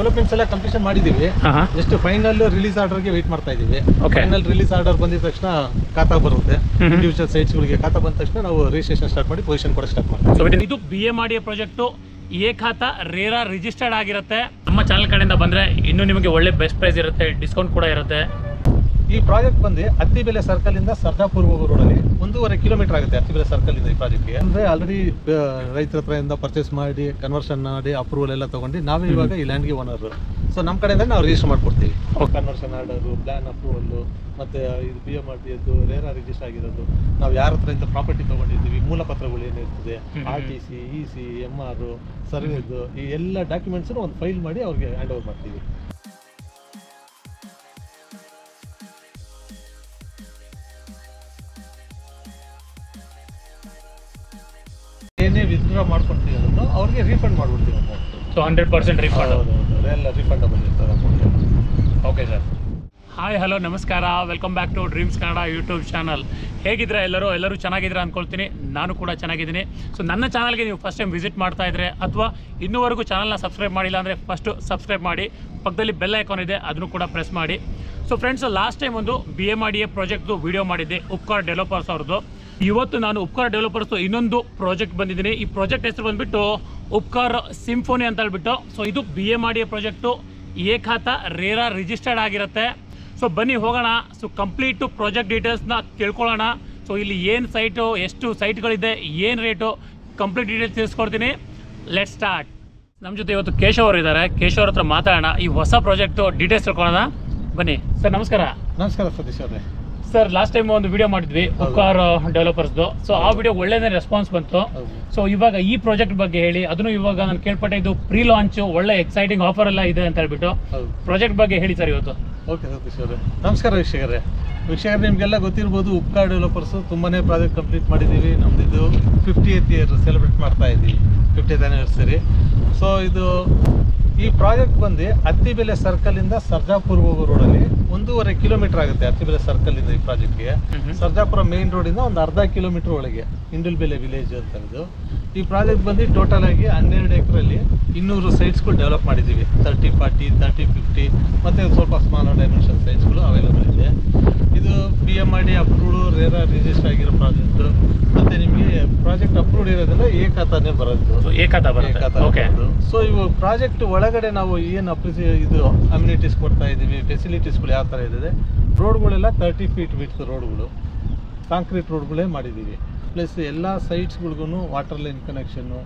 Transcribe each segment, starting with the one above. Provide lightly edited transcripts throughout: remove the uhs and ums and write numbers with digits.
Developments ಎಲ್ಲ completion ಮಾಡಿದ್ದೀವಿ. Just final release ಆರ್ಡರ್ಗೆ ವೇಟ್ ಮಾಡ್ತಾ ಇದ್ದೀವಿ. ಫೈನಲ್ ರಿಲೀಸ್ ಆರ್ಡರ್ ಬಂದಿದ ತಕ್ಷಣ ಖಾತಾ ಬರುತ್ತೆ. ಇಂಡಿವಿಜುವಲ್ ಸೈಟ್ಸ್ಗಳಿಗೆ ಖಾತಾ ಬಂದ ತಕ್ಷಣ ನಾವು ರಿಜಿಸ್ಟ್ರೇಷನ್ ಸ್ಟಾರ್ಟ್ ಮಾಡಿ ಪೊಸಿಷನ್ ಕೂಡ ಸ್ಟಾರ್ಟ್ ಮಾಡ್ತೀವಿ. ಇದು BMRDA ಪ್ರಾಜೆಕ್ಟು ಖಾತಾ ರೇರಾ ರಿಜಿಸ್ಟರ್ಡ್ ಆಗಿರುತ್ತೆ. ನಮ್ಮ ಚಾನಲ್ ಕಡೆಯಿಂದ ಬಂದರೆ ಇನ್ನೂ ನಿಮಗೆ ಒಳ್ಳೆ ಬೆಸ್ಟ್ ಪ್ರೈಸ್ ಇರುತ್ತೆ, ಡಿಸ್ಕೌಂಟ್ ಕೂಡ ಇರುತ್ತೆ. ಈ ಪ್ರಾಜೆಕ್ಟ್ ಬಂದು ಅತ್ತಿಬೆಲೆ ಸರ್ಕಲ್ ಇಂದ ಸರ್ಜಾಪುರ ಹೋಗೋ ರೋಡಲ್ಲಿ 1.5 ಕಿಲೋಮೀಟರ್ ಆಗುತ್ತೆ. ಅತ್ತಿಬೆಲೆ ಸರ್ಕಲ್ ಇಂದ ಈ ಪ್ರಾಜೆಕ್ಟ್ಗೆ ಅಂದ್ರೆ ಆಲ್ರೆಡಿ ರೈತರ ಹತ್ರದಿಂದ ಪರ್ಚೇಸ್ ಮಾಡಿ ಕನ್ವರ್ಷನ್ ಮಾಡಿ ಅಪ್ರೂವಲ್ ಎಲ್ಲ ತಗೊಂಡು ನಾವೇ ಇವಾಗ ಈ ಲ್ಯಾಂಡ್ಗೆ ಓನರ್. ಸೊ ನಮ್ಮ ಕಡೆಯಿಂದ ನಾವು ರಿಜಿಸ್ಟರ್ ಮಾಡ್ಕೊಡ್ತೀವಿ. ಕನ್ವರ್ಷನ್ ಆರ್ಡರು, ಪ್ಲಾನ್ ಅಪ್ರೂವಲ್ಲು, ಮತ್ತೆ ಇದು BMRDAದ್ದು ರೇರಾ ರಿಜಿಸ್ಟರ್ ಆಗಿರೋದು, ನಾವು ಯಾರ ಹತ್ರದಿಂದ ಪ್ರಾಪರ್ಟಿ ತಗೊಂಡಿದ್ದೀವಿ, ಮೂಲಪತ್ರಗಳು ಏನಿರ್ತದೆ, RTC, EC, MR, ಸರ್ವೇದು, ಈ ಎಲ್ಲ ಡಾಕ್ಯುಮೆಂಟ್ಸ್ ಒಂದು ಫೈಲ್ ಮಾಡಿ ಅವ್ರಿಗೆ ಹ್ಯಾಂಡ್ ಓವರ್ ಮಾಡ್ತೀವಿ. ಏನೇ ವಿತ್ಡ್ರಾ ಮಾಡ್ಕೊಳ್ತೀವಿ ಅನ್ನೋದು ಅವ್ರಿಗೆ ರೀಫಂಡ್ ಮಾಡ್ಬಿಡ್ತೀವಿ ಅಮೌಂಟ್. So 100% refund. ಎಲ್ಲ ರೀಫಂಡಬಲ್ ಇರ್ತದೆ amount. Okay sir. Hi, hello, ನಮಸ್ಕಾರ. Welcome back to Dreams Kannada YouTube channel. ಹೇಗಿದ್ರೆ ಎಲ್ಲರೂ ಚೆನ್ನಾಗಿದ್ರೆ ಅಂದ್ಕೊಳ್ತೀನಿ. ನಾನು ಕೂಡ ಚೆನ್ನಾಗಿದ್ದೀನಿ. ಸೊ ನನ್ನ ಚಾನಲ್ಗೆ ನೀವು ಫಸ್ಟ್ ಟೈಮ್ ವಿಸಿಟ್ ಮಾಡ್ತಾ ಇದ್ರೆ ಅಥವಾ ಇನ್ನೂವರೆಗೂ ಚಾನಲ್ನ ಸಬ್ಸ್ಕ್ರೈಬ್ ಮಾಡಿಲ್ಲ ಅಂದರೆ ಫಸ್ಟು ಸಬ್ಸ್ಕ್ರೈಬ್ ಮಾಡಿ, ಪಕ್ಕದಲ್ಲಿ ಬೆಲ್ ಐಕಾನ್ ಇದೆ ಅದನ್ನು ಕೂಡ ಪ್ರೆಸ್ ಮಾಡಿ. ಸೊ ಫ್ರೆಂಡ್ಸ್, ಲಾಸ್ಟ್ ಟೈಮ್ ಒಂದು BMRDA ಪ್ರಾಜೆಕ್ಟ್ದು ವಿಡಿಯೋ ಮಾಡಿದ್ದೆ, ಉಪ್ಕಾರ್ ಡೆವಲಪರ್ಸ್ ಅವ್ರದ್ದು. ಇವತ್ತು ನಾನು ಉಪ್ಕಾರ್ ಡೆವಲಪರ್ಸ್ ಇನ್ನೊಂದು ಪ್ರಾಜೆಕ್ಟ್ ಬಂದಿದ್ದೀನಿ. ಈ ಪ್ರಾಜೆಕ್ಟ್ ಹೆಸರು ಬಂದುಬಿಟ್ಟು ಉಪ್ಕಾರ್ ಸಿಂಫೋನಿ ಅಂತ ಹೇಳ್ಬಿಟ್ಟು. ಸೊ ಇದು BMRDA ಪ್ರಾಜೆಕ್ಟು ಖಾತಾ ರೇರಾ ರಿಜಿಸ್ಟರ್ಡ್ ಆಗಿರುತ್ತೆ. ಸೊ ಬನ್ನಿ ಹೋಗೋಣ. ಸೊ ಕಂಪ್ಲೀಟು ಪ್ರಾಜೆಕ್ಟ್ ಡೀಟೇಲ್ಸ್ನ ತಿಳ್ಕೊಳ್ಳೋಣ. ಸೊ ಇಲ್ಲಿ ಏನು ಸೈಟು, ಎಷ್ಟು ಸೈಟ್ಗಳಿದೆ, ಏನು ರೇಟು, ಕಂಪ್ಲೀಟ್ ಡೀಟೇಲ್ಸ್ ತಿಳಿಸ್ಕೊಡ್ತೀನಿ. Let start. ನಮ್ಮ ಜೊತೆ ಇವತ್ತು ಕೇಶವ್ ಅವರು ಇದ್ದಾರೆ. ಕೇಶವ್ ಅವ್ರ ಹತ್ರ ಮಾತಾಡೋಣ, ಈ ಹೊಸ ಪ್ರಾಜೆಕ್ಟು ಡೀಟೇಲ್ಸ್ ತಿಳ್ಕೊಳ್ಳೋಣ. ಬನ್ನಿ ಸರ್. ನಮಸ್ಕಾರ. ನಮಸ್ಕಾರ ಸತೀಶ್ ಅವರೇ. ಸರ್, ಲಾಸ್ಟ್ ಟೈಮ್ ಒಂದು ವಿಡಿಯೋ ಮಾಡಿದ್ವಿ ಉಪ್ಕಾರ್ ಡೆವಲಪರ್ಸ್ದು. ಸೊ ಆ ವಿಡಿಯೋ ಒಳ್ಳೆದೇ ರೆಸ್ಪಾನ್ಸ್ ಬಂತು. ಸೊ ಇವಾಗ ಈ ಪ್ರಾಜೆಕ್ಟ್ ಬಗ್ಗೆ ಹೇಳಿ. ಅದನ್ನು ಇವಾಗ ನಾನು ಕೇಳ್ಪಟ್ಟೆ ಇದು ಪ್ರೀ ಲಾಂಚ್, ಒಳ್ಳೆ ಎಕ್ಸೈಟಿಂಗ್ ಆಫರ್ ಎಲ್ಲ ಇದೆ ಅಂತ ಹೇಳ್ಬಿಟ್ಟು ಪ್ರಾಜೆಕ್ಟ್ ಬಗ್ಗೆ ಹೇಳಿ ಸರ್ ಇವತ್ತು. ಓಕೆ ಸತೀಶ್ ಅವರೇ, ನಮಸ್ಕಾರ ವೀಕ್ಷಕರೇ. ನಿಮಗೆಲ್ಲ ಗೊತ್ತಿರ್ಬೋದು, ಉಪ್ಕಾರ್ ಡೆವಲಪರ್ಸು ತುಂಬಾನೇ ಪ್ರಾಜೆಕ್ಟ್ ಕಂಪ್ಲೀಟ್ ಮಾಡಿದ್ದೀವಿ. ನಮ್ದಿದು 50th ಇಯರ್ ಸೆಲೆಬ್ರೇಟ್ ಮಾಡ್ತಾ ಇದ್ದೀವಿ, 50th ಆ್ಯನಿವರ್ಸರಿ. ಸೊ ಇದು ಈ ಪ್ರಾಜೆಕ್ಟ್ ಬಂದು ಅತ್ತಿಬೆಲೆ ಸರ್ಕಲ್ ಇಂದ ಸರ್ಜಾಪುರ ಹೋಗೋ ರೋಡಲ್ಲಿ 1.5 ಕಿಲೋಮೀಟರ್ ಆಗುತ್ತೆ. ಅತ್ತಿಬೆಲೆ ಸರ್ಕಲ್ ಇಂದ ಈ ಪ್ರಾಜೆಕ್ಟ್ಗೆ ಸರ್ಜಾಪುರ ಮೇನ್ ರೋಡಿಂದ ಒಂದು ಅರ್ಧ ಕಿಲೋಮೀಟರ್ ಒಳಗೆ ಇಂಡಲ್ಬೆಲೆ ವಿಲೇಜ್ ಅಂತ ಇದು. ಈ ಪ್ರಾಜೆಕ್ಟ್ ಬಂದು ಟೋಟಲ್ ಆಗಿ 12 ಎಕರೆಯಲ್ಲಿ 200 ಸೈಟ್ಸ್ಗಳು ಡೆವಲಪ್ ಮಾಡಿದ್ದೀವಿ. 30, 40, 30, 50 ಮತ್ತು ಸ್ವಲ್ಪ ಸ್ಮಾಲರ್ ಡೈಮೆನ್ಷನ್ ಸೈಟ್ಸ್ಗಳು ಅವೈಲೇಬಲ್ ಇದೆ. ಇದು BMRDA ಅಪ್ರೂವ್ಡ್ ರೇರಾ ರಿಜಿಸ್ಟರ್ ಆಗಿರೋ ಪ್ರಾಜೆಕ್ಟ್. ಮತ್ತೆ ನಿಮಗೆ ಪ್ರಾಜೆಕ್ಟ್ ಅಪ್ರೂವ್ಡ್ ಇರೋದ್ರಿಂದ ಖಾತಾನೇ ಬರೋದು. ಸೊ ಇವು ಪ್ರಾಜೆಕ್ಟ್ ಒಳಗಡೆ ನಾವು ಏನು ಇದು ಅಮ್ಯುನಿಟೀಸ್ ಕೊಡ್ತಾ ಇದ್ದೀವಿ, ಫೆಸಿಲಿಟೀಸ್ಗಳು ಯಾವ ಥರ ಇದೆ, ರೋಡ್ಗಳೆಲ್ಲ 30 ಫೀಟ್ ವಿಡ್ತ್ ರೋಡ್ಗಳು, ಕಾಂಕ್ರೀಟ್ ರೋಡ್ಗಳೇ ಮಾಡಿದ್ದೀವಿ. ಪ್ಲಸ್ ಎಲ್ಲ ಸೈಟ್ಸ್ಗಳಿಗೂ ವಾಟರ್ ಲೈನ್ ಕನೆಕ್ಷನ್ನು,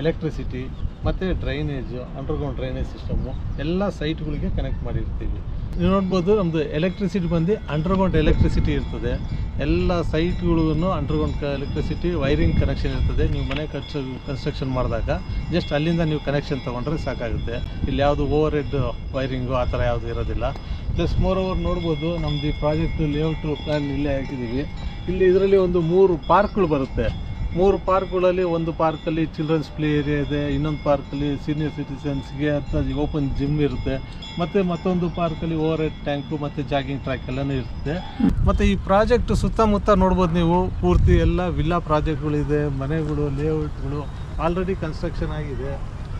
ಎಲೆಕ್ಟ್ರಿಸಿಟಿ ಮತ್ತು ಡ್ರೈನೇಜು, ಅಂಡರ್ಗ್ರೌಂಡ್ ಡ್ರೈನೇಜ್ ಸಿಸ್ಟಮು ಎಲ್ಲ ಸೈಟ್ಗಳಿಗೆ ಕನೆಕ್ಟ್ ಮಾಡಿರ್ತೀವಿ. ನೀವು ನೋಡ್ಬೋದು, ನಮ್ಮದು ಎಲೆಕ್ಟ್ರಿಸಿಟಿ ಬಂದು ಅಂಡರ್ಗ್ರೌಂಡ್ ಎಲೆಕ್ಟ್ರಿಸಿಟಿ ಇರ್ತದೆ. ಎಲ್ಲ ಸೈಟ್ಗಳಿಗೂ ಅಂಡರ್ಗ್ರೌಂಡ್ ಎಲೆಕ್ಟ್ರಿಸಿಟಿ ವೈರಿಂಗ್ ಕನೆಕ್ಷನ್ ಇರ್ತದೆ. ನೀವು ಮನೆ ಕನ್ಸ್ಟ್ರಕ್ಷನ್ ಮಾಡಿದಾಗ ಜಸ್ಟ್ ಅಲ್ಲಿಂದ ನೀವು ಕನೆಕ್ಷನ್ ತೊಗೊಂಡ್ರೆ ಸಾಕಾಗುತ್ತೆ. ಇಲ್ಲಿ ಯಾವುದು ಓವರ್ ಹೆಡ್ ವೈರಿಂಗು ಆ ಥರ ಯಾವುದು ಇರೋದಿಲ್ಲ. ಪ್ಲಸ್ ಮೋರೋವರ್ ನೋಡ್ಬೋದು, ನಮ್ಮದು ಈ ಪ್ರಾಜೆಕ್ಟ್ ಲೇಔಟು ಪ್ಲ್ಯಾನ್ ಇಲ್ಲೇ ಹಾಕಿದ್ದೀವಿ. ಇಲ್ಲಿ ಇದರಲ್ಲಿ ಒಂದು 3 ಪಾರ್ಕ್ಗಳು ಬರುತ್ತೆ. 3 ಪಾರ್ಕ್ಗಳಲ್ಲಿ ಒಂದು ಪಾರ್ಕಲ್ಲಿ ಚಿಲ್ಡ್ರನ್ಸ್ ಪ್ಲೇ ಏರಿಯಾ ಇದೆ, ಇನ್ನೊಂದು ಪಾರ್ಕಲ್ಲಿ ಸೀನಿಯರ್ ಸಿಟಿಸನ್ಸ್ಗೆ ಅಂತ ಓಪನ್ ಜಿಮ್ ಇರುತ್ತೆ, ಮತ್ತು ಮತ್ತೊಂದು ಪಾರ್ಕಲ್ಲಿ ಓವರ್ ಹೆಡ್ ಟ್ಯಾಂಕು ಮತ್ತು ಜಾಗಿಂಗ್ ಟ್ರ್ಯಾಕ್ ಎಲ್ಲನೂ ಇರುತ್ತೆ. ಮತ್ತು ಈ ಪ್ರಾಜೆಕ್ಟ್ ಸುತ್ತಮುತ್ತ ನೋಡ್ಬೋದು ನೀವು, ಪೂರ್ತಿ ಎಲ್ಲ ವಿಲ್ಲಾ ಪ್ರಾಜೆಕ್ಟ್ಗಳಿದೆ, ಮನೆಗಳು, ಲೇಔಟ್ಗಳು ಆಲ್ರೆಡಿ ಕನ್ಸ್ಟ್ರಕ್ಷನ್ ಆಗಿದೆ,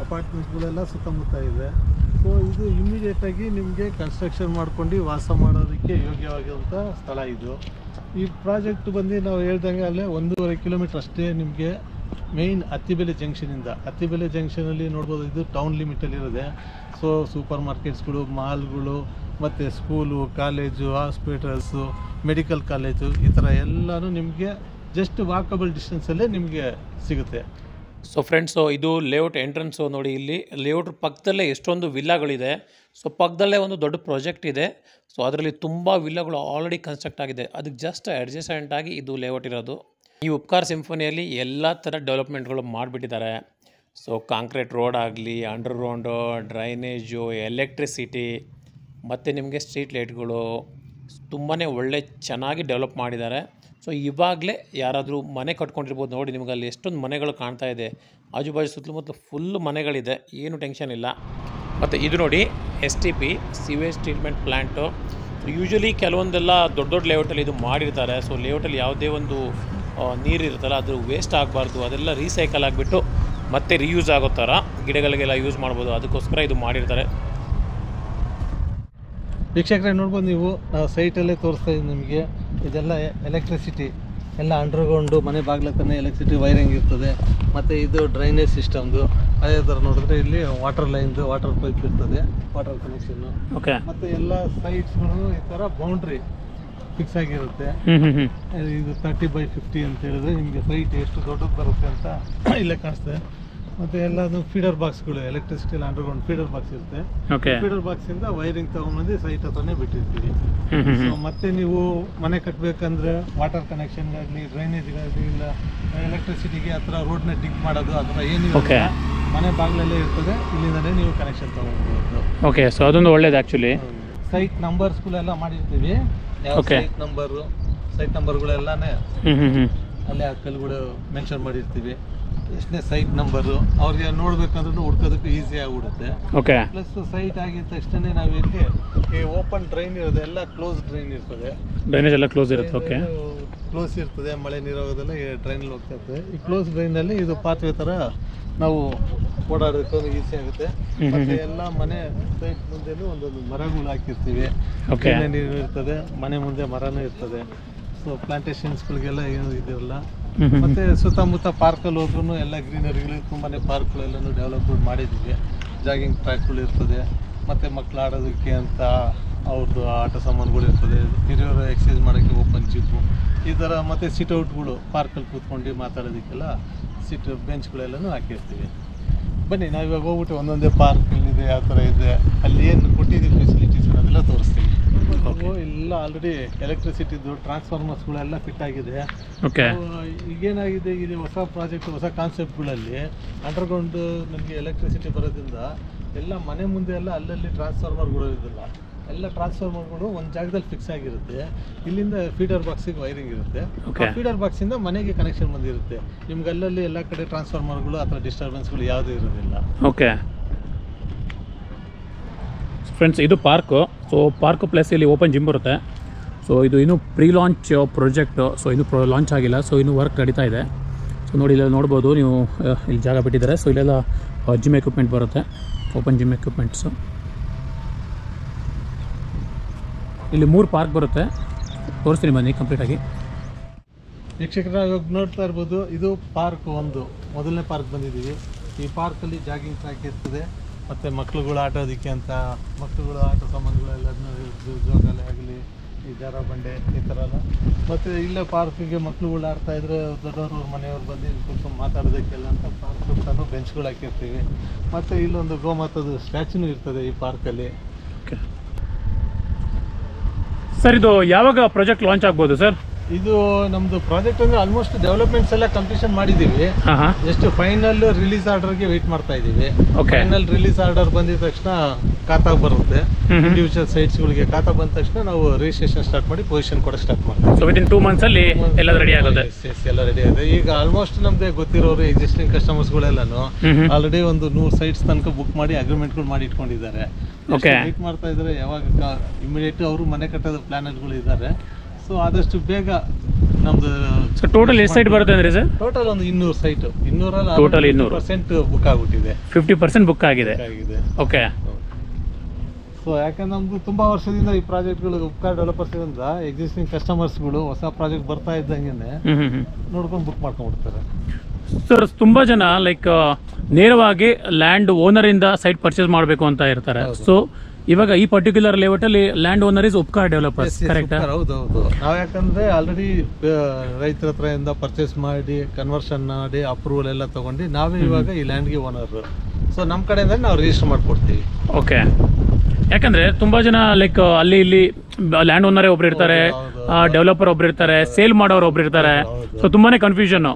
ಅಪಾರ್ಟ್ಮೆಂಟ್ಗಳೆಲ್ಲ ಸುತ್ತಮುತ್ತ ಇದೆ. ಸೊ ಇದು ಇಮಿಡಿಯೇಟಾಗಿ ನಿಮಗೆ ಕನ್ಸ್ಟ್ರಕ್ಷನ್ ಮಾಡ್ಕೊಂಡು ವಾಸ ಮಾಡೋದಕ್ಕೆ ಯೋಗ್ಯವಾಗಿರುವಂಥ ಸ್ಥಳ ಇದು. ಈ ಪ್ರಾಜೆಕ್ಟ್ ಬಂದು ನಾವು ಹೇಳ್ದಂಗೆ ಅಲ್ಲೇ 1.5 ಕಿಲೋಮೀಟರ್ ಅಷ್ಟೇ ನಿಮಗೆ ಮೇಯ್ನ್ ಅತ್ತಿಬೆಲೆ ಜಂಕ್ಷನಿಂದ. ಅತ್ತಿಬೆಲೆ ಜಂಕ್ಷನಲ್ಲಿ ನೋಡ್ಬೋದು, ಇದು ಟೌನ್ ಲಿಮಿಟಲ್ಲಿರೋದೆ. ಸೊ ಸೂಪರ್ ಮಾರ್ಕೆಟ್ಸ್ಗಳು, ಮಾಲ್ಗಳು, ಮತ್ತು school, college, hospitals, medical college, ಈ ಥರ ಎಲ್ಲನೂ ನಿಮಗೆ ಜಸ್ಟ್ ವಾಕಬಲ್ ಡಿಸ್ಟೆನ್ಸಲ್ಲೇ ನಿಮಗೆ ಸಿಗುತ್ತೆ. ಸೊ ಫ್ರೆಂಡ್ಸು, ಇದು ಲೇಔಟ್ ಎಂಟ್ರೆನ್ಸು ನೋಡಿ. ಇಲ್ಲಿ ಲೇಔಟ್ ಪಕ್ಕದಲ್ಲೇ ಎಷ್ಟೊಂದು ವಿಲ್ಲಾಗಳಿದೆ. ಸೊ ಪಕ್ಕದಲ್ಲೇ ಒಂದು ದೊಡ್ಡ ಪ್ರಾಜೆಕ್ಟ್ ಇದೆ. ಸೊ ಅದರಲ್ಲಿ ತುಂಬ ವಿಲ್ಲಾಗಳು ಆಲ್ರೆಡಿ ಕನ್ಸ್ಟ್ರಕ್ಟ್ ಆಗಿದೆ. ಅದಕ್ಕೆ ಜಸ್ಟ್ ಅಡ್ಜಸೆಂಟ್ ಆಗಿ ಇದು ಲೇಔಟ್ ಇರೋದು. ಈ ಉಪ್ಕಾರ್ ಸಿಂಫೋನಿಯಲ್ಲಿ ಎಲ್ಲ ಥರ ಡೆವಲಪ್ಮೆಂಟ್ಗಳು ಮಾಡಿಬಿಟ್ಟಿದ್ದಾರೆ. ಸೊ ಕಾಂಕ್ರೀಟ್ ರೋಡ್ ಆಗಲಿ, ಅಂಡರ್ಗ್ರೌಂಡು, ಡ್ರೈನೇಜು, ಎಲೆಕ್ಟ್ರಿಸಿಟಿ ಮತ್ತು ನಿಮಗೆ ಸ್ಟ್ರೀಟ್ ಲೈಟ್ಗಳು ತುಂಬಾ ಒಳ್ಳೆ ಚೆನ್ನಾಗಿ ಡೆವಲಪ್ ಮಾಡಿದ್ದಾರೆ. ಸೊ ಇವಾಗಲೇ ಯಾರಾದರೂ ಮನೆ ಕಟ್ಕೊಂಡಿರ್ಬೋದು ನೋಡಿ. ನಿಮಗೆ ಅಲ್ಲಿ ಎಷ್ಟೊಂದು ಮನೆಗಳು ಕಾಣ್ತಾ ಇದೆ. ಆಜುಬಾಜು ಸುತ್ತಮುತ್ತ ಫುಲ್ ಮನೆಗಳಿದೆ, ಏನು ಟೆನ್ಷನ್ ಇಲ್ಲ. ಮತ್ತು ಇದು ನೋಡಿ STP sewage treatment plant. Usually ಕೆಲವೊಂದೆಲ್ಲ ದೊಡ್ಡ ದೊಡ್ಡ ಲೇಔಟಲ್ಲಿ ಇದು ಮಾಡಿರ್ತಾರೆ. ಸೊ ಲೇಔಟಲ್ಲಿ ಯಾವುದೇ ಒಂದು ನೀರು ಇರುತ್ತಲ್ಲ, ಅದು ವೇಸ್ಟ್ ಆಗಬಾರ್ದು, ಅದೆಲ್ಲ ರೀಸೈಕಲ್ ಆಗಿಬಿಟ್ಟು ಮತ್ತೆ ರೀಯೂಸ್ ಆಗೋ ಥರ ಗಿಡಗಳಿಗೆಲ್ಲ ಯೂಸ್ ಮಾಡ್ಬೋದು. ಅದಕ್ಕೋಸ್ಕರ ಇದು ಮಾಡಿರ್ತಾರೆ. ವೀಕ್ಷಕರೇ ನೋಡ್ಬೋದು ನೀವು, ನಾವು ಸೈಟಲ್ಲೇ ತೋರಿಸ್ತಾ ಇದ್ದೀವಿ ನಿಮಗೆ. ಇದೆಲ್ಲ ಎಲೆಕ್ಟ್ರಿಸಿಟಿ ಎಲ್ಲ ಅಂಡರ್ಗ್ರೌಂಡು ಮನೆ ಬಾಗಿಲ ತನಕ ಎಲೆಕ್ಟ್ರಿಸಿಟಿ ವೈರಿಂಗ್ ಇರ್ತದೆ. ಮತ್ತು ಇದು ಡ್ರೈನೇಜ್ ಸಿಸ್ಟಮ್ದು. ಅದೇ ಥರ ನೋಡಿದ್ರೆ ಇಲ್ಲಿ ವಾಟರ್ ಲೈನ್ದು ವಾಟರ್ ಪೈಪ್ ಇರ್ತದೆ, ವಾಟರ್ ಕನೆಕ್ಷನ್ನು. ಓಕೆ. ಮತ್ತು ಎಲ್ಲ ಸೈಟ್ಸ್ಗಳು ಈ ಥರ ಬೌಂಡ್ರಿ ಫಿಕ್ಸ್ ಆಗಿರುತ್ತೆ. ಇದು 30x50 ಅಂತ ಹೇಳಿದ್ರೆ ನಿಮಗೆ ಸೈಟ್ ಎಷ್ಟು ದೊಡ್ಡದು ಬರುತ್ತೆ ಅಂತ ಇಲ್ಲೇ ಕಾಣಿಸ್ತದೆ. ಮತ್ತು ಎಲ್ಲದು ಫೀಡರ್ ಬಾಕ್ಸ್ಗಳು, ಎಲೆಕ್ಟ್ರಿಸಿಟಿ ಅಂಡರ್ಗ್ರೌಂಡ್ ಫೀಡರ್ ಬಾಕ್ಸ್ ಇರುತ್ತೆ. ಫೀಡರ್ ಬಾಕ್ಸಿಂದ ವೈರಿಂಗ್ ತೊಗೊಂಬಂದು ಸೈಟ್ ಹತ್ರನೇ ಬಿಟ್ಟಿರ್ತೀವಿ. ಸೊ ಮತ್ತೆ ನೀವು ಮನೆ ಕಟ್ಟಬೇಕಂದ್ರೆ ವಾಟರ್ ಕನೆಕ್ಷನ್ಗಾಗಲಿ, ಡ್ರೈನೇಜ್ಗಾಗಲಿ, ಇಲ್ಲ ಎಲೆಕ್ಟ್ರಿಸಿಟಿಗೆ ಆ ಥರ ರೋಡ್ನ ಡಿಗ್ ಮಾಡೋದು ಆ ಥರ ಏನಿಲ್ಲ, ಮನೆ ಬಾಗಿಲಲ್ಲೇ ಇರ್ತದೆ. ಇಲ್ಲಿಂದಲೇ ನೀವು ಕನೆಕ್ಷನ್ ತೊಗೊಳ್ಬೋದು. ಓಕೆ. ಸೊ ಅದೊಂದು ಒಳ್ಳೇದು ಆ್ಯಕ್ಚುಲಿ. ಸೈಟ್ ನಂಬರ್ಸ್ಗಳೆಲ್ಲ ಮಾಡಿರ್ತೀವಿ. ಯಾವ ಸೈಟ್ ನಂಬರ್ಗಳೆಲ್ಲನೇ ಅಲ್ಲೇ ಆ ಕಲ್ಗಳು ಮೆನ್ಷನ್ ಮಾಡಿರ್ತೀವಿ. ಎಷ್ಟನೇ ಸೈಟ್ ನಂಬರು ಅವ್ರಿಗೆ ನೋಡ್ಬೇಕಂದ್ರೂ ಹುಡ್ಕೋದಕ್ಕೂ ಈಸಿ ಆಗಿಬಿಡುತ್ತೆ. ಓಕೆ. ಪ್ಲಸ್ ಸೈಟ್ ಆಗಿದ ತಕ್ಷಣ ನಾವು ಇಲ್ಲಿ ಈ ಓಪನ್ ಡ್ರೈನ್ ಇರೋದು, ಎಲ್ಲ ಕ್ಲೋಸ್ ಡ್ರೈನ್ ಇರ್ತದೆ. ಡ್ರೈನೇಜ್ ಎಲ್ಲ ಕ್ಲೋಸ್ ಇರುತ್ತೆ. ಓಕೆ. ಕ್ಲೋಸ್ ಇರ್ತದೆ, ಮಳೆ ನೀರು ಹೋಗೋದೆಲ್ಲ ಈ ಡ್ರೈನಲ್ಲಿ ಹೋಗ್ತಾ ಇರ್ತದೆ. ಈ ಕ್ಲೋಸ್ ಡ್ರೈನಲ್ಲಿ ಇದು ಪಾತ್ವೆ ಥರ ನಾವು ಓಡಾಡೋದಕ್ಕೆ ಈಸಿ ಆಗುತ್ತೆ. ಮತ್ತೆ ಎಲ್ಲ ಮನೆ ಸೈಟ್ ಮುಂದೆನೂ ಒಂದೊಂದು ಮರಗಳು ಹಾಕಿರ್ತೀವಿ. ನೀರು ಇರ್ತದೆ, ಮನೆ ಮುಂದೆ ಮರನೂ ಇರ್ತದೆ. ಸೊ ಪ್ಲಾಂಟೇಶನ್ಸ್ಗಳಿಗೆಲ್ಲ ಏನು ಇದಿರಲ್ಲ. ಮತ್ತೆ ಸುತ್ತಮುತ್ತ ಪಾರ್ಕಲ್ಲಿ ಹೋದ್ರೂ ಎಲ್ಲ ಗ್ರೀನರಿಗಳು, ತುಂಬಾನೇ ಪಾರ್ಕ್ಗಳೆಲ್ಲನೂ ಡೆವಲಪ್ಮೆಂಟ್ ಮಾಡಿದ್ದೀವಿ. ಜಾಗಿಂಗ್ ಟ್ರ್ಯಾಕ್ಗಳು ಇರ್ತದೆ, ಮತ್ತೆ ಮಕ್ಳು ಆಡೋದಕ್ಕೆ ಅಂತ ಅವ್ರದ್ದು ಆಟ ಸಾಮಾನುಗಳು ಇರ್ತದೆ. ಹಿರಿಯರು ಎಕ್ಸಸೈಸ್ ಮಾಡೋಕ್ಕೆ ಓಪನ್ ಜಿಪ್ಪು ಈ ಥರ. ಮತ್ತು ಸಿಟ್ಔಟ್ಗಳು ಪಾರ್ಕಲ್ಲಿ ಕೂತ್ಕೊಂಡು ಮಾತಾಡೋದಕ್ಕೆಲ್ಲ ಬೆಂಚ್ಗಳೆಲ್ಲನೂ ಹಾಕಿರ್ತೀವಿ. ಬನ್ನಿ ನಾವು ಇವಾಗ ಹೋಗ್ಬಿಟ್ಟು ಒಂದೊಂದೇ ಪಾರ್ಕ್ ಇದೆ, ಯಾವ ಥರ ಇದೆ, ಅಲ್ಲಿ ಏನು ಕೊಟ್ಟಿದ್ದೀವಿ ಫೆಸಿಲಿಟೀಸ್ ಅದೆಲ್ಲ ತೋರಿಸ್ತೀವಿ. ಎಲ್ಲ ಆಲ್ರೆಡಿ ಎಲೆಕ್ಟ್ರಿಸಿಟಿದು ಟ್ರಾನ್ಸ್ಫಾರ್ಮರ್ಸ್ಗಳೆಲ್ಲ ಫಿಟ್ ಆಗಿದೆ. ಈಗೇನಾಗಿದೆ, ಇದು ಹೊಸ ಪ್ರಾಜೆಕ್ಟ್, ಹೊಸ ಕಾನ್ಸೆಪ್ಟ್ಗಳಲ್ಲಿ ಅಂಡರ್ಗ್ರೌಂಡ್ ನಮಗೆ ಎಲೆಕ್ಟ್ರಿಸಿಟಿ ಬರೋದ್ರಿಂದ ಎಲ್ಲ ಮನೆ ಮುಂದೆ ಎಲ್ಲ ಅಲ್ಲಲ್ಲಿ ಟ್ರಾನ್ಸ್ಫಾರ್ಮರ್ಗಳು ಇರೋದಿಲ್ಲ. ಎಲ್ಲ ಟ್ರಾನ್ಸ್ಫಾರ್ಮರ್ಗಳು ಒಂದು ಜಾಗದಲ್ಲಿ ಫಿಕ್ಸ್ ಆಗಿರುತ್ತೆ. ಇಲ್ಲಿಂದ ಫೀಡರ್ ಬಾಕ್ಸಿಗೆ ವೈರಿಂಗ್ ಇರುತ್ತೆ. ಫೀಡರ್ ಬಾಕ್ಸಿಂದ ಮನೆಗೆ ಕನೆಕ್ಷನ್ ಬಂದಿರುತ್ತೆ. ನಿಮ್ಗೆ ಅಲ್ಲಲ್ಲಿ ಎಲ್ಲ ಕಡೆ ಟ್ರಾನ್ಸ್ಫಾರ್ಮರ್ಗಳು ಅಥವಾ ಡಿಸ್ಟರ್ಬೆನ್ಸ್ಗಳು ಯಾವುದೂ ಇರೋದಿಲ್ಲ. ಓಕೆ ಫ್ರೆಂಡ್ಸ್, ಇದು ಪಾರ್ಕು. ಸೊ ಪಾರ್ಕು ಪ್ಲಸ್ ಇಲ್ಲಿ ಓಪನ್ ಜಿಮ್ ಬರುತ್ತೆ. ಸೊ ಇದು ಇನ್ನೂ ಪ್ರೀ ಲಾಂಚ್ ಪ್ರಾಜೆಕ್ಟು. ಸೊ ಇನ್ನೂ ಲಾಂಚ್ ಆಗಿಲ್ಲ. ಸೊ ಇನ್ನೂ ವರ್ಕ್ ನಡೀತಾ ಇದೆ. ಸೊ ನೋಡಿ ಇಲ್ಲೆಲ್ಲ ನೋಡ್ಬೋದು ನೀವು, ಇಲ್ಲಿ ಜಾಗ ಬಿಟ್ಟಿದ್ದಾರೆ. ಸೊ ಇಲ್ಲೆಲ್ಲ ಜಿಮ್ ಎಕ್ವಿಪ್ಮೆಂಟ್ ಬರುತ್ತೆ, ಓಪನ್ ಜಿಮ್ ಎಕ್ವಿಪ್ಮೆಂಟ್ಸು. ಇಲ್ಲಿ 3 ಪಾರ್ಕ್ ಬರುತ್ತೆ, ತೋರಿಸ್ತೀನಿ ಬನ್ನಿ ಕಂಪ್ಲೀಟಾಗಿ. ವೀಕ್ಷಕರ ಇವಾಗ ನೋಡ್ತಾ ಇರ್ಬೋದು, ಇದು ಪಾರ್ಕ್ 1, ಮೊದಲನೇ ಪಾರ್ಕ್ ಬಂದಿದ್ದೀವಿ. ಈ ಪಾರ್ಕಲ್ಲಿ ಜಾಗಿಂಗ್ ಟ್ರ್ಯಾಕ್ ಇರ್ತದೆ, ಮತ್ತು ಮಕ್ಳುಗಳು ಆಟೋದಕ್ಕೆ ಅಂತ ಮಕ್ಳುಗಳು ಆಟ ಸಾಮಾನುಗಳೆಲ್ಲದನ್ನ, ಜೋಗಾಲಿ ಆಗಲಿ, ಈ ಜಾರ ಬಂಡೆ ಈ ಥರ ಎಲ್ಲ. ಮತ್ತು ಇಲ್ಲೇ ಪಾರ್ಕಿಗೆ ಮಕ್ಳುಗಳು ಆಡ್ತಾಯಿದ್ರೆ ದೊಡ್ಡವರು ಮನೆಯವ್ರು ಬಂದು ಕೂತ್ಕೊಂಡು ಮಾತಾಡೋದಕ್ಕೆಲ್ಲ ಅಂತ ಪಾರ್ಕ್ ಸುತ್ತಾನು ಬೆಂಚ್ಗಳು ಹಾಕಿರ್ತೀವಿ. ಮತ್ತು ಇಲ್ಲೊಂದು ಗೋಮಾತದ ಸ್ಟ್ಯಾಚ್ಯೂನು ಇರ್ತದೆ ಈ ಪಾರ್ಕಲ್ಲಿ. ಸರ್, ಇದು ಯಾವಾಗ ಪ್ರಾಜೆಕ್ಟ್ ಲಾಂಚ್ ಆಗ್ಬೋದು ಸರ್? ಇದು ನಮ್ದು ಪ್ರಾಜೆಕ್ಟ್ ಅಂದ್ರೆ ಆಲ್ಮೋಸ್ಟ್ ಡೆವಲಪ್ಮೆಂಟ್ಸ್ ಎಲ್ಲ ಕಂಪ್ಲೀಷನ್ ಮಾಡಿದೀವಿ. ಜಸ್ಟ್ ಫೈನಲ್ ರಿಲೀಸ್ ಆರ್ಡರ್ಗೆ ವೆಯ್ಟ್ ಮಾಡ್ತಾ ಇದೀವಿ. ಫೈನಲ್ ರಿಲೀಸ್ ಆರ್ಡರ್ ಬಂದಿದ ತಕ್ಷಣ ಖಾತಾ ಬರುತ್ತೆ. ಇಂಡಿವಿಜುವಲ್ ಸೈಟ್ಸ್ಗಳಿಗೆ ಖಾತಾ ಬಂದ ತಕ್ಷಣ ನಾವು ರಿಜಿಸ್ಟ್ರೇಷನ್ ಸ್ಟಾರ್ಟ್ ಮಾಡಿ ಪೊಸಿಷನ್ ಕೂಡ ಸ್ಟಾರ್ಟ್ ಮಾಡ್ತೀವಿ. ಸೊ ವಿದಿನ್ 2 months ಅಲ್ಲಿ ಎಲ್ಲ ರೆಡಿ ಆಗುತ್ತೆ. ಎಲ್ಲ ರೆಡಿ ಆಗಿದೆ. ಈಗ ಆಲ್ಮೋಸ್ಟ್ ನಮ್ದೇ ಗೊತ್ತಿರೋರು ಎಕ್ಸಿಸ್ಟಿಂಗ್ ಕಸ್ಟಮರ್ಸ್ಗಳೆಲ್ಲನು ಆಲ್ರೆಡಿ ಒಂದು 100 ಸೈಟ್ಸ್ ತನಕ ಬುಕ್ ಮಾಡಿ ಅಗ್ರಿಮೆಂಟ್ಗಳು ಮಾಡಿ ಇಟ್ಕೊಂಡಿದ್ದಾರೆ. ವೆಯ್ಟ್ ಮಾಡ್ತಾ ಇದ್ದಾರೆ ಯಾವಾಗ ಇಮಿಡಿಯೇಟ್ ಅವರು ಮನೆ ಕಟ್ಟೋದು ಪ್ಲಾನ್ಗಳು ಇದ್ದಾರೆ. ಸೊ ಆದಷ್ಟು ಬೇಗ ನಮ್ದು ಟೋಟಲ್ ಎಷ್ಟು ಸೈಟ್ ಬರುತ್ತೆ ಅಂದ್ರೆ ಸರ್? ಟೋಟಲ್ ಒಂದು 200 ಸೈಟ್. 200% ಬುಕ್ ಆಗ್ಬಿಟ್ಟಿದೆ. 50% ಬುಕ್ ಆಗಿದೆ. ಓಕೆ. ಸೊ ಯಾಕಂದ್ರೆ ನಮ್ದು ತುಂಬಾ ವರ್ಷದಿಂದ ಈ ಪ್ರಾಜೆಕ್ಟ್ಗಳು ಉಪ್ಕಾರ್ ಡೆವಲಪರ್ಸ್ ಇಂದ ಎಕ್ಸಿಸ್ಟಿಂಗ್ ಕಸ್ಟಮರ್ಸ್ಗಳು ಹೊಸ ಪ್ರಾಜೆಕ್ಟ್ ಬರ್ತಾ ಇದ್ದಂಗೆ ನೋಡ್ಕೊಂಡು ಬುಕ್ ಮಾಡ್ಕೊಂಡ್ಬಿಡ್ತಾರೆ. ಸರ್, ತುಂಬಾ ಜನ ಲೈಕ್ ನೇರವಾಗಿ ಲ್ಯಾಂಡ್ ಓನರ್ ಇಂದ ಸೈಟ್ ಪರ್ಚೇಸ್ ಮಾಡಬೇಕು ಅಂತ ಇರ್ತಾರೆ. ಸೊ ಇವಾಗ ಈ ಪರ್ಟಿಕ್ಯುಲರ್ ಲೇಔಟ್ ಅಲ್ಲಿ land owner is Upkar developers, correct? ಹೌದೌದು. ನಾವು ಯಾಕಂದ್ರೆ ಆಲ್ರೆಡಿ ರೈತರ ಹತ್ರ ಇಂದ ಪರ್ಚೇಸ್ ಮಾಡಿ ಕನ್ವರ್ಷನ್ ಮಾಡಿ ಅಪ್ರೂವಲ್ ಎಲ್ಲ ತಗೊಂಡು ನಾವೇ ಇವಾಗ ಈ ಲ್ಯಾಂಡ್ಗೆ ಓನರ್. ಸೊ ನಮ್ಮ ಕಡೆಯಿಂದ ನಾವು ರಿಜಿಸ್ಟರ್ ಮಾಡ್ಕೊಡ್ತೀವಿ. ಓಕೆ. ಯಾಕಂದ್ರೆ ತುಂಬಾ ಜನ ಲೈಕ್ ಅಲ್ಲಿ ಇಲ್ಲಿ ಲ್ಯಾಂಡ್ ಓನರೇ ಒಬ್ರು ಇರ್ತಾರೆ, ಡೆವಲಪರ್ ಒಬ್ರು ಇರ್ತಾರೆ, ಸೇಲ್ ಮಾಡೋರು ಒಬ್ರು ಇರ್ತಾರೆ. ಸೊ ತುಂಬಾನೇ ಕನ್ಫ್ಯೂಷನ್.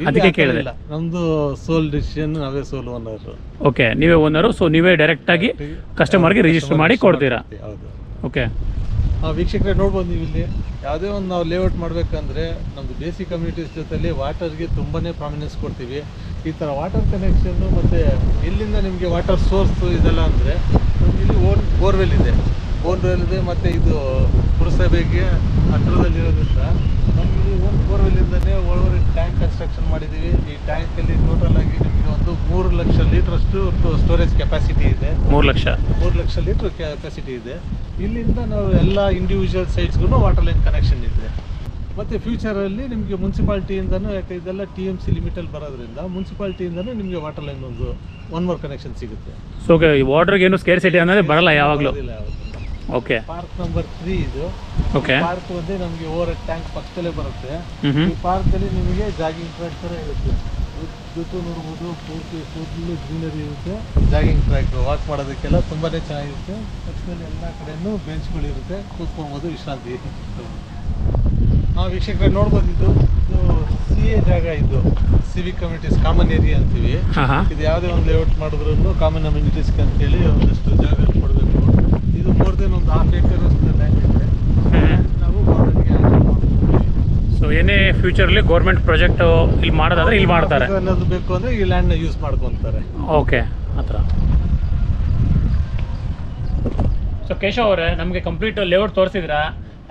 ಅದಕ್ಕೆ ಕೇಳಿದೆ. ನಮ್ದು ಸೋಲ್ ಡಿಸಿಷನ್, ನಾವೇ ಸೋಲ್ ಓನರ್. ಓಕೆ, ನೀವೇ ಓನರು. ಸೊ ನೀವೇ ಡೈರೆಕ್ಟ್ ಆಗಿ ಕಸ್ಟಮರ್ಗೆ ರಿಜಿಸ್ಟರ್ ಮಾಡಿ ಕೊಡ್ತೀರಾ? ಓಕೆ. ವೀಕ್ಷಕರೇ ನೋಡ್ಬೋದು, ನೀವು ಇಲ್ಲಿ ಯಾವುದೇ ಒಂದು ನಾವು ಲೇಔಟ್ ಮಾಡಬೇಕಂದ್ರೆ ನಮ್ಮದು ಬೇಸಿಕ್ ಕಮ್ಯುನಿಟೀಸ್ ಜೊತೆಲಿ ವಾಟರ್ಗೆ ತುಂಬಾನೇ ಪ್ರಾಮಿನೆನ್ಸ್ ಕೊಡ್ತೀವಿ. ಈ ಥರ ವಾಟರ್ ಕನೆಕ್ಷನ್ನು ಮತ್ತು ಎಲ್ಲಿಂದ ನಿಮಗೆ ವಾಟರ್ ಸೋರ್ಸು ಇದೆಲ್ಲ ಅಂದರೆ ಇಲ್ಲಿ ಬೋರ್ವೆಲ್ ಇದೆ. ಮತ್ತು ಇದು ಪುರಸಭೆಗೆ ಹತ್ತಿರದಲ್ಲಿರೋದ್ರಿಂದ ನಮಗೆ ಒಂದು ಬೋರ್ವೆಲ್ಲಿಂದನೇ ಒಳವರೆ ಟ್ಯಾಂಕ್ ಕನ್ಸ್ಟ್ರಕ್ಷನ್ ಮಾಡಿದ್ದೀವಿ. ಈ ಟ್ಯಾಂಕಲ್ಲಿ ಟೋಟಲ್ ಆಗಿ ನಿಮಗೆ ಒಂದು 3 ಲಕ್ಷ ಲೀಟ್ರಷ್ಟು ಸ್ಟೋರೇಜ್ ಕೆಪಾಸಿಟಿ ಇದೆ. 3 ಲಕ್ಷ ಲೀಟ್ರ್ ಕೆಪಾಸಿಟಿ ಇದೆ. ಇಲ್ಲಿಂದ ನಾವು ಎಲ್ಲ ಇಂಡಿವಿಜುವಲ್ ಸೈಟ್ಸ್ಗೂ ವಾಟರ್ ಲೈನ್ ಕನೆಕ್ಷನ್ ಇದೆ. ಮತ್ತು ಫ್ಯೂಚರಲ್ಲಿ ನಿಮಗೆ ಮುನ್ಸಿಪಾಲ್ಟಿಯಿಂದನೂ, ಯಾಕೆ ಇದೆಲ್ಲ TMC ಲಿಮಿಟಲ್ಲಿ ಬರೋದ್ರಿಂದ ಮುನ್ಸಿಪಾಲ್ಟಿಯಿಂದನೂ ನಿಮಗೆ ವಾಟರ್ ಲೈನ್ ಒಂದು 1 more ಕನೆಕ್ಷನ್ ಸಿಗುತ್ತೆ. ಸೊ ವಾಟರ್ಗೆ ಏನು ಸ್ಕೇರ್ಸಿಟಿ ಅನ್ನೋದೇ ಬರಲ್ಲ ಯಾವಾಗಲೂ. ಓಕೆ. ಪಾರ್ಕ್ ನಂಬರ್ 3 ಇದು. ಓಕೆ. ಪಾರ್ಕ್ ಒಂದೇ ನಮಗೆ ಓವರ್ ಟ್ಯಾಂಕ್ ಪಕ್ಕದಲ್ಲೇ ಬರುತ್ತೆ. ಈ ಪಾರ್ಕಲ್ಲಿ ನಿಮಗೆ ಜಾಗಿಂಗ್ ಟ್ರ್ಯಾಕ್ ಥರ ಇರುತ್ತೆ. ಉದ್ದಕ್ಕೂ ನೋಡ್ಬೋದು, ಪೂರ್ತಿ ಫುಲ್ಲು ಗ್ರೀನರಿ ಇರುತ್ತೆ. ಜಾಗಿಂಗ್ ಟ್ರ್ಯಾಕ್ ವಾಕ್ ಮಾಡೋದಕ್ಕೆಲ್ಲ ತುಂಬಾ ಚೆನ್ನಾಗಿರುತ್ತೆ. ಪಕ್ಕದಲ್ಲಿ ಎಲ್ಲ ಕಡೆಯೂ ಬೆಂಚ್ಗಳಿರುತ್ತೆ, ಕೂತ್ಕೊಬೋದು, ವಿಶ್ರಾಂತಿ. ವೀಕ್ಷಕರೇ ನೋಡ್ಬೋದು, ಇದು CA ಜಾಗ. ಇದು ಸಿವಿಕ್ ಕಮ್ಯುನಿಟೀಸ್ ಕಾಮನ್ ಏರಿಯಾ ಅಂತೀವಿ. ಇದು ಯಾವುದೇ ಒಂದು ಲೇಔಟ್ ಮಾಡಿದ್ರು ಕಾಮನ್ ಅಮ್ಯುನಿಟೀಸ್ಗೆ ಅಂತೇಳಿ ಒಂದಷ್ಟು ಜಾಗ ಕೊಡಬೇಕು. ಇದು ಮೋರ್ ದೆನ್ ಒಂದು 1/2 acre ಅಷ್ಟು ಲ್ಯಾಂಡ್ ಇದೆ. ನಾವು ಗೌರ್ಮೆಂಟ್ಗೆ ಮಾಡ್ತೀವಿ. ಸೊ ಏನೇ ಫ್ಯೂಚರ್ಲಿ ಗೌರ್ಮೆಂಟ್ ಪ್ರಾಜೆಕ್ಟ್ ಇಲ್ಲಿ ಮಾಡೋದಾದ್ರೆ ಇಲ್ಲಿ ಮಾಡ್ತಾರೆ. ಅನ್ನೋದು ಬೇಕು ಅಂದರೆ ಈ ಲ್ಯಾಂಡ್ನ ಯೂಸ್ ಮಾಡ್ಕೊತಾರೆ. ಓಕೆ, ಆ ಥರ. ಸೊ ಕೇಶವ್ ಅವರೇ, ನಮಗೆ ಕಂಪ್ಲೀಟ್ ಲೇಔಟ್ ತೋರಿಸಿದ್ರಾ,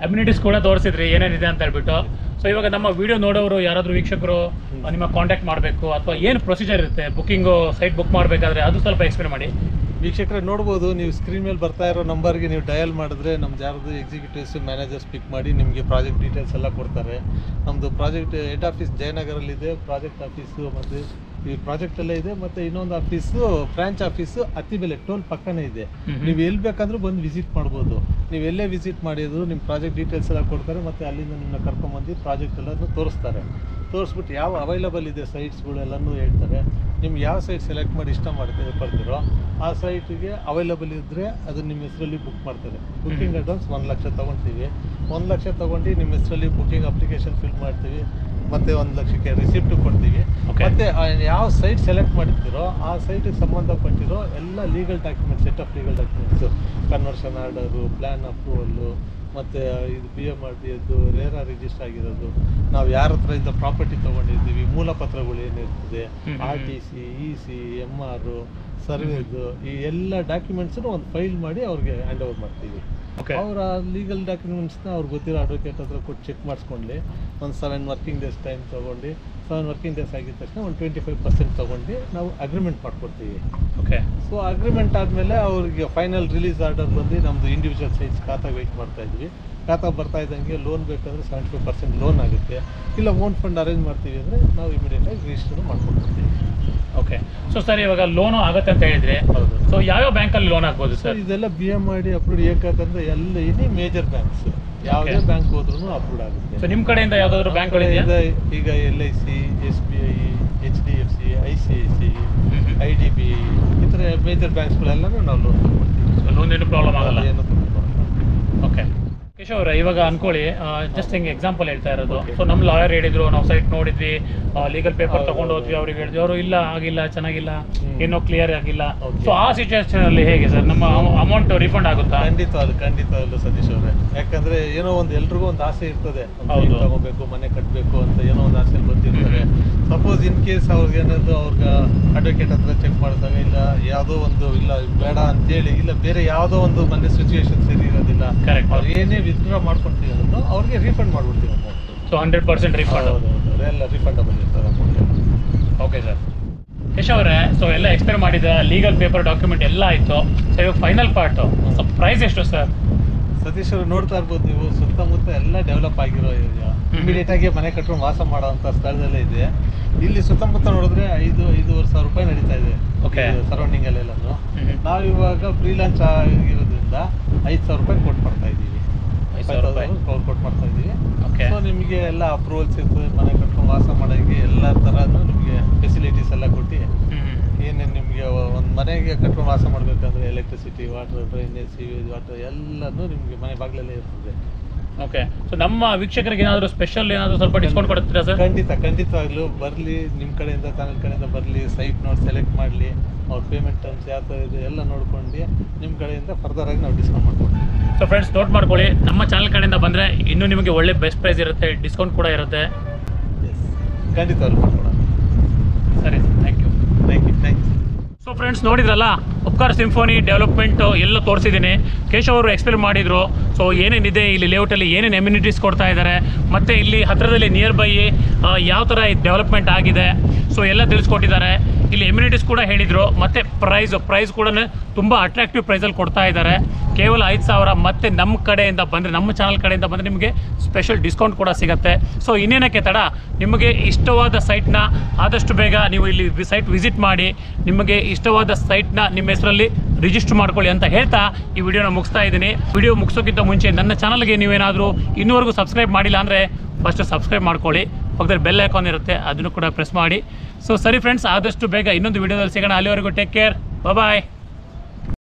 ಅಮ್ಯುನಿಟೀಸ್ ಕೂಡ ತೋರಿಸಿದ್ರಿ ಏನೇನಿದೆ ಅಂತ ಹೇಳ್ಬಿಟ್ಟು. ಸೊ ಇವಾಗ ನಮ್ಮ ವಿಡಿಯೋ ನೋಡೋರು ಯಾರಾದರೂ ವೀಕ್ಷಕರು ನಿಮ್ಮ ಕಾಂಟ್ಯಾಕ್ಟ್ ಮಾಡಬೇಕು ಅಥವಾ ಏನು ಪ್ರೊಸೀಜರ್ ಇರುತ್ತೆ ಬುಕ್ಕಿಂಗು, ಸೈಟ್ ಬುಕ್ ಮಾಡಬೇಕಾದ್ರೆ ಅದು ಸ್ವಲ್ಪ ಎಕ್ಸ್ಪ್ಲೇನ್ ಮಾಡಿ. ವೀಕ್ಷಕರೇ ನೋಡ್ಬೋದು, ನೀವು ಸ್ಕ್ರೀನ್ ಮೇಲೆ ಬರ್ತಾ ಇರೋ ನಂಬರ್ಗೆ ನೀವು ಡಯಲ್ ಮಾಡಿದ್ರೆ ನಮ್ದು ಯಾರ್ದು ಎಕ್ಸಿಕ್ಯೂಟಿವ್ಸ್ ಮ್ಯಾನೇಜರ್ಸ್ ಪಿಕ್ ಮಾಡಿ ನಿಮಗೆ ಪ್ರಾಜೆಕ್ಟ್ ಡೀಟೇಲ್ಸ್ ಎಲ್ಲ ಕೊಡ್ತಾರೆ. ನಮ್ಮದು ಪ್ರಾಜೆಕ್ಟ್ ಹೆಡ್ ಆಫೀಸ್ ಜಯನಗರಲ್ಲಿದೆ, ಪ್ರಾಜೆಕ್ಟ್ ಆಫೀಸು ಮತ್ತು ಈ ಪ್ರಾಜೆಕ್ಟಲ್ಲೇ ಇದೆ. ಮತ್ತು ಇನ್ನೊಂದು office branch office Attibele toll ಪಕ್ಕನೇ ಇದೆ. ನೀವು ಎಲ್ಲಿ ಬೇಕಂದ್ರೂ ಬಂದು ವಿಸಿಟ್ ಮಾಡ್ಬೋದು. ನೀವು ಎಲ್ಲೇ ವಿಸಿಟ್ ಮಾಡಿದ್ರು ನಿಮ್ಮ ಪ್ರಾಜೆಕ್ಟ್ ಡೀಟೇಲ್ಸ್ ಎಲ್ಲ ಕೊಡ್ತಾರೆ. ಮತ್ತು ಅಲ್ಲಿಂದ ನಿಮ್ಮನ್ನ ಕರ್ಕೊಂಬಂದು ಪ್ರಾಜೆಕ್ಟ್ ಎಲ್ಲನೂ ತೋರಿಸ್ತಾರೆ. ತೋರಿಸ್ಬಿಟ್ಟು ಯಾವ ಅವೈಲಬಲ್ ಇದೆ ಸೈಟ್ಸ್ಗಳು ಎಲ್ಲನೂ ಹೇಳ್ತಾರೆ. ನಿಮ್ಗೆ ಯಾವ ಸೈಟ್ ಸೆಲೆಕ್ಟ್ ಮಾಡಿ ಇಷ್ಟ ಪಡ್ತೀರೋ ಆ ಸೈಟಿಗೆ ಅವೈಲಬಲ್ ಇದ್ದರೆ ಅದು ನಿಮ್ಮ ಹೆಸರಲ್ಲಿ ಬುಕ್ ಮಾಡ್ತಾರೆ. ಬುಕ್ಕಿಂಗ್ ಅಡ್ವಾನ್ಸ್ 1 ಲಕ್ಷ ತೊಗೊಳ್ತೀವಿ. 1 ಲಕ್ಷ ತೊಗೊಂಡು ನಿಮ್ಮ ಹೆಸರಲ್ಲಿ ಬುಕ್ಕಿಂಗ್ ಅಪ್ಲಿಕೇಶನ್ ಫಿಲ್ ಮಾಡ್ತೀವಿ. ಮತ್ತು 1 ಲಕ್ಷಕ್ಕೆ ರಿಸಿಪ್ಟ್ ಕೊಡ್ತೀವಿ. ಮತ್ತು ಯಾವ ಸೈಟ್ ಸೆಲೆಕ್ಟ್ ಮಾಡಿರ್ತೀರೋ ಆ ಸೈಟಿಗೆ ಸಂಬಂಧಪಟ್ಟಿರೋ ಎಲ್ಲ legal documents, set of legal documents, conversion order, plan approval, ಮತ್ತು ಇದು BMRDಯದ್ದು, ರೇರಾ ರಿಜಿಸ್ಟರ್ ಆಗಿರೋದು, ನಾವು ಯಾರ ಹತ್ರ ಇಂದ ಪ್ರಾಪರ್ಟಿ ತೊಗೊಂಡಿದ್ದೀವಿ, ಮೂಲಪತ್ರಗಳು ಏನಿರ್ತದೆ, RTC, EC, MR, ಸರ್ವೇದು, ಈ ಎಲ್ಲ ಡಾಕ್ಯುಮೆಂಟ್ಸನ್ನು ಒಂದು ಫೈಲ್ ಮಾಡಿ ಅವ್ರಿಗೆ ಹ್ಯಾಂಡ್ ಓವರ್ ಮಾಡ್ತೀವಿ. ಅವರ ಲೀಗಲ್ ಡಾಕ್ಯುಮೆಂಟ್ಸ್ನ ಅವ್ರಿಗೆ ಗೊತ್ತಿರೋ ಅಡ್ವೊಕೇಟ್ ಹತ್ರ ಕೊಟ್ಟು ಚೆಕ್ ಮಾಡಿಸ್ಕೊಂಡು ಒಂದು 7 ವರ್ಕಿಂಗ್ ಡೇಸ್ ಟೈಮ್ ತೊಗೊಂಡು 7 ವರ್ಕಿಂಗ್ ಡೇಸ್ ಆಗಿದ ತಕ್ಷಣ ಒಂದು 25% ತೊಗೊಂಡು ನಾವು ಅಗ್ರಿಮೆಂಟ್ ಮಾಡ್ಕೊಡ್ತೀವಿ. ಓಕೆ. ಸೊ ಅಗ್ರಿಮೆಂಟ್ ಆದಮೇಲೆ ಅವ್ರಿಗೆ ಫೈನಲ್ ರಿಲೀಸ್ ಆರ್ಡರ್ ಬಂದು ನಮ್ಮದು ಇಂಡಿವಿಜುವಲ್ ಸೈಟ್ಸ್ ಖಾತಾಗೆ ವೆಯ್ಟ್ ಮಾಡ್ತಾ ಇದ್ವಿ. ಖಾತಾ ಬರ್ತಾ ಇದ್ದಂಗೆ ಲೋನ್ ಬೇಕಂದರೆ 75% ಲೋನ್ ಆಗುತ್ತೆ. ಇಲ್ಲ ಓನ್ ಫಂಡ್ ಅರೇಂಜ್ ಮಾಡ್ತೀವಿ ಅಂದರೆ ನಾವು ಇಮಿಡಿಯೇಟಾಗಿ ರಿಜಿಸ್ಟರ್ ಮಾಡ್ಕೊಡ್ತೀವಿ. ಓಕೆ. ಸೊ ಸರ್, ಇವಾಗ ಲೋನು ಆಗುತ್ತೆ ಅಂತ ಹೇಳಿದ್ರೆ, ಹೌದು. ಸೊ ಯಾವ್ಯಾವ ಬ್ಯಾಂಕಲ್ಲಿ ಲೋನ್ ಆಗ್ಬೋದು ಸರ್? ಇದೆಲ್ಲ BMRD ಅಪ್ರೂವ್ಡ್ ಏಕಾಕಂದ್ರೆ ಎಲ್ಲ ಎನಿ ಮೇಜರ್ ಬ್ಯಾಂಕ್ಸ್, ಯಾವುದೇ ಬ್ಯಾಂಕ್ ಹೋದ್ರೂ ಅಪ್ರೂವ್ಡ್ ಆಗುತ್ತೆ. ಸೊ ನಿಮ್ಮ ಕಡೆಯಿಂದ ಯಾವುದಾದ್ರು ಬ್ಯಾಂಕ್ಗಳಿದೆಯಾ? ಈಗ LIC, SBI, HDFC, ICICI, IDBI ಈ ಥರ ಮೇಜರ್ ಬ್ಯಾಂಕ್ಸ್ಗಳೆಲ್ಲನೂ ನಾವು ಲೋನ್ ಕೊಡ್ತೀವಿ. ಲೋನ್ ಏನು ಪ್ರಾಬ್ಲಮ್ ಆಗಲ್ಲ. ಏನು ಓಕೆ. ಕೇಶವ್ ಅವರೇ, ಇವಾಗ ಅನ್ಕೊಳ್ಳಿ, ಜಸ್ಟ್ ಹಿಂಗೆ ಎಕ್ಸಾಂಪಲ್ ಹೇಳ್ತಾ ಇರೋದು. ಸೊ ನಮ್ಮ ಲಾಯರ್ ಹೇಳಿದ್ರು, ನಾವು ಸೈಟ್ ನೋಡಿದ್ವಿ, ಲೀಗಲ್ ಪೇಪರ್ ತಗೊಂಡು ಹೋದ್ವಿ, ಅವ್ರಿಗೆ ಹೇಳಿದ್ವಿ, ಅವರು ಇಲ್ಲ ಆಗಿಲ್ಲ, ಚೆನ್ನಾಗಿಲ್ಲ, ಏನೋ ಕ್ಲಿಯರ್ ಆಗಿಲ್ಲ. ಸೊ ಆ ಸಿಚುವೇಶನ್ ಅಲ್ಲಿ ಹೇಗೆ ಸರ್, ನಮ್ಮ ಅಮೌಂಟ್ ರಿಫಂಡ್ ಆಗುತ್ತಾ? ಖಂಡಿತವಾಗ್ಲು ಸತೀಶ್ ಅವರೇ. ಯಾಕಂದ್ರೆ ಏನೋ ಒಂದು ಎಲ್ರಿಗೂ ಒಂದು ಆಸೆ ಇರ್ತದೆ, ತಗೋಬೇಕು, ಮನೆ ಕಟ್ಟಬೇಕು ಅಂತ ಏನೋ ಒಂದು ಆಸೆ ಬಂದಿರ್ತಾರೆ. ಸಪೋಸ್ ಇನ್ ಕೇಸ್ ಅವ್ರಿಗೆ ಏನಾದ್ರು ಅವ್ರಿಗೆ ಅಡ್ವೊಕೇಟ್ ಹತ್ರ ಚೆಕ್ ಮಾಡಿದಾಗ ಇಲ್ಲ ಯಾವುದೋ ಒಂದು ಇಲ್ಲ ಬೇಡ ಅಂತೇಳಿ, ಇಲ್ಲ ಬೇರೆ ಯಾವುದೋ ಒಂದು ಮನೆ ಸಿಚುವೇಶನ್ ಸರಿ ಇರೋದಿಲ್ಲ, ಅವ್ರು ಏನೇ ವಿತ್ಡ್ರಾ ಮಾಡ್ಕೊಳ್ತೀವಿ ಅನ್ನೋದು ಅವ್ರಿಗೆ ರೀಫಂಡ್ ಮಾಡ್ಬಿಡ್ತೀವಿ ಅಮೌಂಟ್. So 100% refund? ಎಲ್ಲ ರೀಫಂಡಬಲ್ ಇರ್ತದೆ ಅಮೌಂಟ್. Okay sir. ಕೇಶವ್ ಅವರೇ, ಸೊ ಎಲ್ಲ ಎಕ್ಸ್ಪ್ಲೇನ್ ಮಾಡಿದ, ಲೀಗಲ್ ಪೇಪರ್ ಡಾಕ್ಯುಮೆಂಟ್ ಎಲ್ಲ ಆಯಿತು. ಸೊ ಇವಾಗ ಫೈನಲ್ ಪಾರ್ಟು, ಸೊ ಪ್ರೈಸ್ ಎಷ್ಟು ಸರ್? ಸತೀಶ್ ಅವರು ನೋಡ್ತಾ ಇರ್ಬೋದು ನೀವು, ಸುತ್ತಮುತ್ತ ಎಲ್ಲ ಡೆವಲಪ್ ಆಗಿರೋ ಏರಿಯಾ, ಇಮಿಡಿಯೇಟ್ ಆಗಿ ಮನೆ ಕಟ್ಟರು ವಾಸ ಮಾಡೋವಂಥ ಸ್ಥಳದಲ್ಲೇ ಇದೆ. ಇಲ್ಲಿ ಸುತ್ತಮುತ್ತ ನೋಡಿದ್ರೆ 5-5.5 ಸಾವಿರ ರೂಪಾಯಿ ನಡೀತಾ ಇದೆ. ಓಕೆ. ಸರೌಂಡಿಂಗ್ ಅಲ್ಲೆಲ್ಲೂ ನಾವು ಇವಾಗ ಫ್ರೀ ಲಾಂಚ್ ಆಗಿರೋದ್ರಿಂದ 5,000 ರೂಪಾಯಿ ಕೊಟ್ಟು ಮಾಡ್ತಾ ಇದ್ದೀವಿ. 5,000 ಕೊಟ್ಟು ಮಾಡ್ತಾ ಇದ್ದೀವಿ. ಸೊ ನಿಮಗೆ ಎಲ್ಲ ಅಪ್ರೂವಲ್ಸ್ ಇರ್ತದೆ, ಮನೆ ಕಟ್ಕೊಂಡು ವಾಸ ಮಾಡೋಕ್ಕೆ ಎಲ್ಲ ಥರನೂ ನಿಮಗೆ ಫೆಸಿಲಿಟೀಸ್ ಎಲ್ಲ ಕೊಟ್ಟು ಏನೇನು ನಿಮಗೆ ಒಂದು ಮನೆಗೆ ಕಟ್ಕೊಂಡು ವಾಸ ಮಾಡಬೇಕಂದ್ರೆ electricity, water, drainage, sewage, water ಎಲ್ಲನೂ ನಿಮಗೆ ಮನೆ ಬಾಗಿಲಲ್ಲೇ ಇರ್ತದೆ. ಓಕೆ. ಸೊ ನಮ್ಮ ವೀಕ್ಷಕರಿಗೆ ಏನಾದರೂ ಸ್ಪೆಷಲ್ ಏನಾದರೂ ಸ್ವಲ್ಪ ಡಿಸ್ಕೌಂಟ್ ಕೊಡ್ತೀರಾ ಸರ್? ಖಂಡಿತವಾಗ್ಲೂ ಬರಲಿ, ನಿಮ್ಮ ಕಡೆಯಿಂದ ಚಾನಲ್ ಕಡೆಯಿಂದ ಬರಲಿ, ಸೈಟ್ ನೋಡಿ ಸೆಲೆಕ್ಟ್ ಮಾಡಲಿ, ಅವ್ರ ಪೇಮೆಂಟ್ ಟರ್ಮ್ಸ್ ಯಾವ ಥರ ಇದೆ ಎಲ್ಲ ನೋಡ್ಕೊಂಡು ನಿಮ್ಮ ಕಡೆಯಿಂದ ಫರ್ದರ್ ಆಗಿ ನಾವು ಡಿಸ್ಕೌಂಟ್ ಮಾಡ್ಕೊಡ್ತೀವಿ. ಸೊ ಫ್ರೆಂಡ್ಸ್, ನೋಟ್ ಮಾಡ್ಕೊಳ್ಳಿ, ನಮ್ಮ ಚಾನಲ್ ಕಡೆಯಿಂದ ಬಂದರೆ ಇನ್ನೂ ನಿಮಗೆ ಒಳ್ಳೆ ಬೆಸ್ಟ್ ಪ್ರೈಸ್ ಇರುತ್ತೆ, ಡಿಸ್ಕೌಂಟ್ ಕೂಡ ಇರುತ್ತೆ. ಖಂಡಿತವಾಗ್ಲೂ ಮಾಡ್ಕೊಡೋಣ. ಸರಿ, thank you. Thanks. So so friends ನೋಡಿದ್ರಲ್ಲ, ಉಪ್ಕಾರ್ ಸಿಂಫೋನಿ ಡೆವಲಪ್ಮೆಂಟು ಎಲ್ಲ ತೋರಿಸಿದ್ದೀನಿ. ಕೇಶವ್ ಅವರು ಎಕ್ಸ್ಪ್ಲೇನ್ ಮಾಡಿದರು. ಸೊ ಏನೇನಿದೆ ಇಲ್ಲಿ ಲೇಔಟಲ್ಲಿ, ಏನೇನು ಎಮ್ಯುನಿಟೀಸ್ ಕೊಡ್ತಾ ಇದ್ದಾರೆ, ಮತ್ತು ಇಲ್ಲಿ ಹತ್ತಿರದಲ್ಲಿ ನಿಯರ್ ಬೈ ಯಾವ ಥರ ಡೆವಲಪ್ಮೆಂಟ್ ಆಗಿದೆ, ಸೊ ಎಲ್ಲ ತಿಳಿಸ್ಕೊಟ್ಟಿದ್ದಾರೆ. ಇಲ್ಲಿ ಎಮ್ಯುನಿಟೀಸ್ ಕೂಡ ಹೇಳಿದರು. ಮತ್ತು ಪ್ರೈಸ್ ಕೂಡ ತುಂಬ ಅಟ್ರಾಕ್ಟಿವ್ ಪ್ರೈಸಲ್ಲಿ ಕೊಡ್ತಾ ಇದ್ದಾರೆ. ಕೇವಲ 5,000. ಮತ್ತು ನಮ್ಮ ಕಡೆಯಿಂದ ಬಂದರೆ, ನಮ್ಮ ಚಾನಲ್ ಕಡೆಯಿಂದ ಬಂದರೆ ನಿಮಗೆ ಸ್ಪೆಷಲ್ ಡಿಸ್ಕೌಂಟ್ ಕೂಡ ಸಿಗುತ್ತೆ. ಸೊ ಇನ್ನೇನಕ್ಕೆ ತಡ, ನಿಮಗೆ ಇಷ್ಟವಾದ ಸೈಟ್ನ ಆದಷ್ಟು ಬೇಗ ನೀವು ಇಲ್ಲಿ ಸೈಟ್ ವಿಸಿಟ್ ಮಾಡಿ, ನಿಮಗೆ ಇಷ್ಟವಾದ ಸೈಟ್ನ ನಿಮ್ಮ ಹೆಸರಲ್ಲಿ ರಿಜಿಸ್ಟರ್ ಮಾಡ್ಕೊಳ್ಳಿ ಅಂತ ಹೇಳ್ತಾ ಈ ವಿಡಿಯೋನ ಮುಗಿಸ್ತಾ ಇದ್ದೀನಿ. ವಿಡಿಯೋ ಮುಗಿಸೋಕ್ಕಿಂತ ಮುಂಚೆ ನನ್ನ ಚಾನಲ್ಗೆ ನೀವೇನಾದರೂ ಇನ್ನೂವರೆಗೂ ಸಬ್ಸ್ಕ್ರೈಬ್ ಮಾಡಿಲ್ಲ ಅಂದರೆ ಫಸ್ಟ್ ಸಬ್ಸ್ಕ್ರೈಬ್ ಮಾಡ್ಕೊಳ್ಳಿ. ಪಕ್ಕದಲ್ಲಿ ಬೆಲ್ ಐಕಾನ್ ಇರುತ್ತೆ, ಅದನ್ನು ಕೂಡ ಪ್ರೆಸ್ ಮಾಡಿ. ಸೊ ಸರಿ ಫ್ರೆಂಡ್ಸ್, ಆದಷ್ಟು ಬೇಗ ಇನ್ನೊಂದು ವಿಡಿಯೋದಲ್ಲಿ ಸಿಗೋಣ. ಅಲ್ಲಿವರೆಗೂ ಟೇಕ್ ಕೇರ್, ಬಾಯ್.